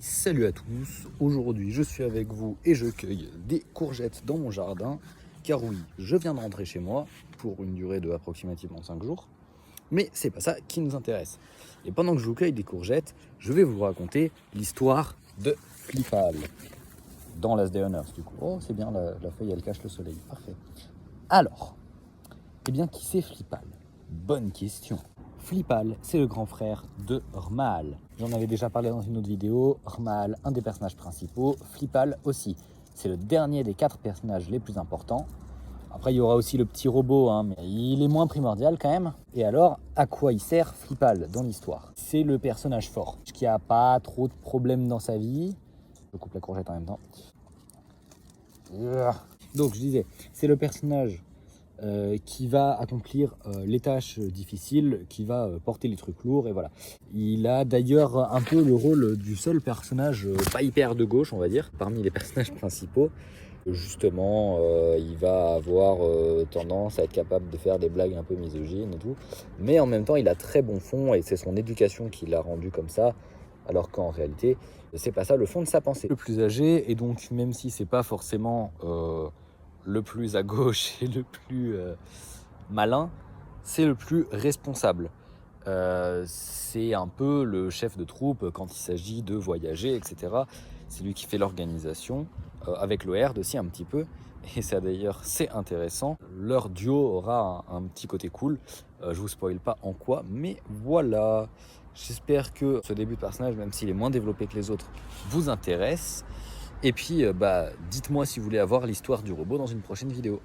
Salut à tous, aujourd'hui je suis avec vous et je cueille des courgettes dans mon jardin car oui, je viens de rentrer chez moi pour une durée de approximativement 5 jours, mais c'est pas ça qui nous intéresse. Et pendant que je vous cueille des courgettes, je vais vous raconter l'histoire de Flipal dans Last Day on Earth du coup. Oh c'est bien, la feuille elle cache le soleil, parfait. Alors, eh bien qui c'est Flipal? Bonne question. Flipal, c'est le grand frère de Rmaal. J'en avais déjà parlé dans une autre vidéo. Rmaal, un des personnages principaux. Flipal aussi. C'est le dernier des 4 personnages les plus importants. Après, il y aura aussi le petit robot, mais il est moins primordial quand même. Et alors, à quoi il sert Flipal dans l'histoire? C'est le personnage fort, qui a pas trop de problèmes dans sa vie. Je coupe la courgette en même temps. Donc, je disais, c'est le personnage qui va accomplir les tâches difficiles, qui va porter les trucs lourds, et voilà. Il a d'ailleurs un peu le rôle du seul personnage pas hyper de gauche, on va dire, parmi les personnages principaux. Justement, il va avoir tendance à être capable de faire des blagues un peu misogynes et tout, mais en même temps, il a très bon fond, et c'est son éducation qui l'a rendu comme ça, alors qu'en réalité, c'est pas ça le fond de sa pensée. Le plus âgé, et donc même si c'est pas forcément le plus à gauche et le plus malin, c'est le plus responsable. C'est un peu le chef de troupe quand il s'agit de voyager, etc. C'est lui qui fait l'organisation, avec l'OERD aussi un petit peu. Et ça d'ailleurs, c'est intéressant. Leur duo aura un petit côté cool. Je vous spoil pas en quoi, mais voilà. J'espère que ce début de personnage, même s'il est moins développé que les autres, vous intéresse. Et puis, dites-moi si vous voulez avoir l'histoire du robot dans une prochaine vidéo.